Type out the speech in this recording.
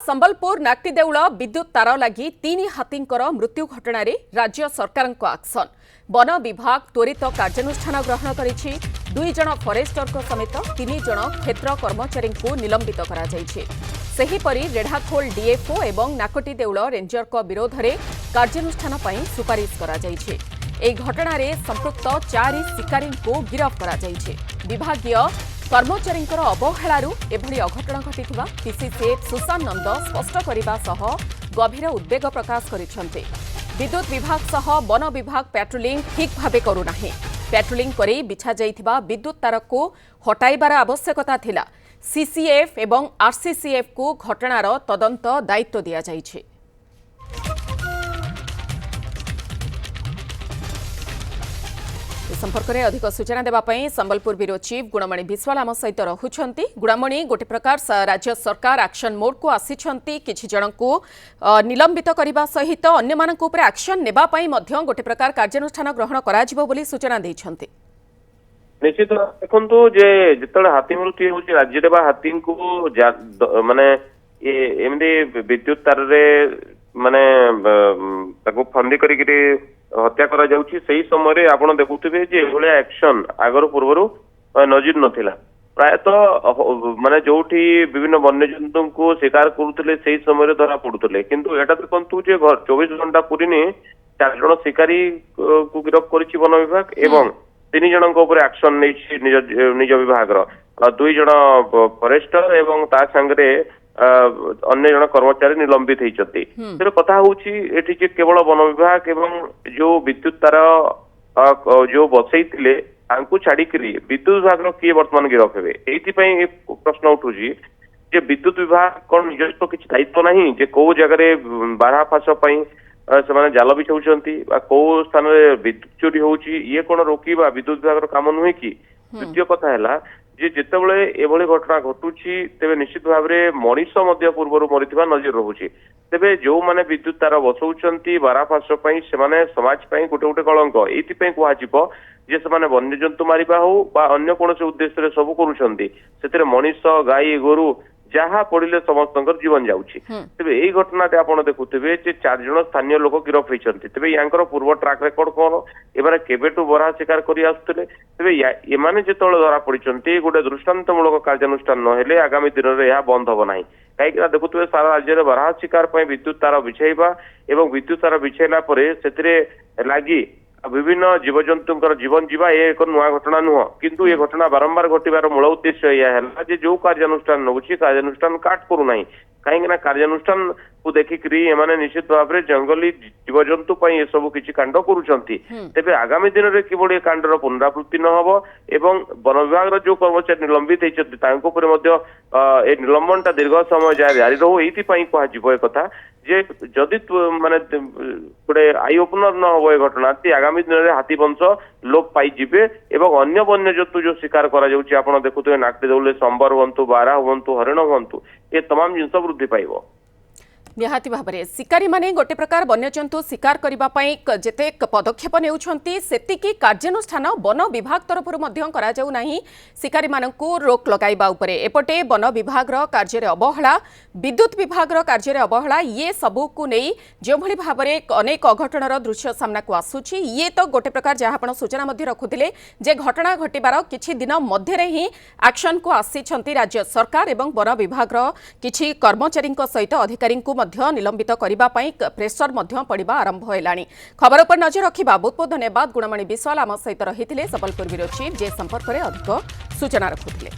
संबलपुर नाक्टिदेउल विद्युत तार लगी 3 हाथींकर मृत्यु घटना राज्य सरकार एक्शन वन विभाग त्वरित कार्यानुष्ठान ग्रहण करिछि। 2 जन फरेस्टर समेत 3 जन क्षेत्र कर्मचारी को निलंबित करा जाइछि। सेहीपरि रेढ़ाखोल डीएफओ एवं नाकटिदेउल रेंजर विरोध में कार्यानुष्ठान पई सुपारिश करा जाइछि। एही घटना रे संपृक्त 4 शिकारी को गिरफ्त करा जाइछि। विभागीय कर्मचारी अवहेलू एभली अघटन घटिथिबा पीसीसीएफ सुशांत नंद स्पष्ट करने सह गभीर उद्वेग प्रकाश करिसेंते। विद्युत विभाग सह वन विभाग पेट्रोलिंग ठीक भावे करूना। पेट्रोलिंग करी बिछा जाइथिबा विद्युत तार को हटाइबार आवश्यकता थिला। सीसीएफ एवं आरसीसीएफ को घटनार तदंत दायित्व दिया जाइछि। संपर्क में अधिक सूचना देवाई संबलपुर ब्यूरो चीफ गुणमणि विश्वाल आम सहित रहुंट। गुणमणि गोटे प्रकार राज्य सरकार एक्शन मोड को आसी किछि जन को निलंबित करने सहित अन्य एक्शन नेबाई गोटे प्रकार कार्यानुष्ठान ग्रहण करा बोली सूचना देइछन्ति। निश्चित देखु जे जिते हाथी मृत्यु होची राज्य हाथी को माने एमती विद्युत तार माने फंदी करी हत्या करा जाउछि। सही समय आपण देखुथिबे जे एभले एक्शन आगर पूर्वरु नजिर नथिला। प्रायतः माने जोठी विभिन्न वन्य जंतु को शिकार करुथिले सही समय धरा पडुथिले, किंतु एटा देखंतु जे 24 घंटा पुरिने 4 जन शिकारी को गिरफ्त करिछि वन विभाग एवं 3 जनक ऊपर एक्शन नेछि निज विभाग 2 जन फॉरेस्टर एवं ता संगरे अन्य जन कर्मचारी निलंबित होती। कथा होची केवल वन विभाग एवं जो विद्युत तार जो बसई छाड़िकी विद्युत विभाग किए बर्तमान गिरफ हे। ये प्रश्न उठूची जे विद्युत विभाग कौन निजस्व किसी दायित्व नहीं जे कौ जगह बारहा फाश से जाल बिछाऊँच कौ स्थान में विद्युत चोरी होची ये कौन रोकवा विद्युत विभाग काम नुहे कि। द्वितीय कथा है जे जितेबले एभली घटना घटुची तेबे निश्चित भाव में मनीष पूर्व मरीथिबा नजर रहुची। तेबे जो माने विद्युत तार बसौचंती बाराफाश पई सेमाने समाज पई गोटे गोटे कलंक एथि पई कुहाजिबो जे सेमाने वन्य जंतु मारिबा हो बा अन्य कोनोसी उद्देश्य रे सब करूछंती सेतिरे मनीष गाई गोरु जहाँ पड़े समस्त जीवन जाऊँगी। तेज यही घटना आपड़ देखुवे 4 जन स्थानीय लोक गिरफ होती। तेज या पूर्व ट्राक रेकर्ड कौन एमाने केबेठू बराह शिकार कर आसुले। तेज एमाने जितेबाला धरा पड़ते गोटे दृष्टांतमूलक कार्यानुष्ठान नहेले आगामी दिन में यह बंद हम ना। कहीं देखुए सारा राज्य में बराह शिकार विद्युत तार बिछाइबा एवं विद्युत तार बिछाइला लगी विभिन्न जीवजंतुंकर जीवन जीवा ये एक नुआ घटना नुह, किंतु ये घटना बारंबार घटवार मूल उद्देश्य यह जो कार्यानुष्ठान नौछि कार्यानुष्ठान काट करूना। कहीं कार्यानुष्ठान को देखिकी एमाने निश्चित भाव में जंगली जीवजंतु ये सब किसी कांड करुछंती। तेबे आगामी दिन में किभली ये कांडर पुनरावृत्ति न हबो एवं वन विभाग जो कर्मचारी निलंबित होती निलंबनटा दीर्घ समय जारी रहू। ये कह कथा जे जदि माने गोटे आई ओपनर न हो घटना आगामी दिन में हाथी वंश लोप पाइबे एवं अन्य वन्य जंतु जो शिकार कर देखुए नाकटिदेउल संबर हूँ बारहा हूँ हरिण हूँ ये तमाम जिनस वृद्धि पाइब। निहाती भाव में शिकारी माने गोटे प्रकार वन्यजंतु शिकार करने जेते पदक्षेप नेउछंती सेतिकी कार्यानुष्ठान वन विभाग तरफ करा जाउ नाही। शिकारी मानकु रोक लगाइबा उपरे एपटे वन विभाग कार्य अवहेला विद्युत विभाग कार्य अवहेला ये सबू को नहीं जो भली भाव में अनेक अघटनर दृश्य सामना को आसुची। ये तो गोटे प्रकार जहाँ आपण सूचना मध्य रखुथिले जे घटना घटिबार किछि दिन मध्य ही एक्शन को आसीछंती राज्य सरकार एवं वन विभाग किछि कर्मचारी सहित अधिकारी निलंबित करने प्रेसर पड़ा आरंभ होलानी। खबर पर नजर रखा बहुत बहुत धन्यवाद। गुणमणि विश्वाल आम सहित रही संबलपुर ब्यूरो चीफ जे संपर्क में अधिक सूचना रखुले।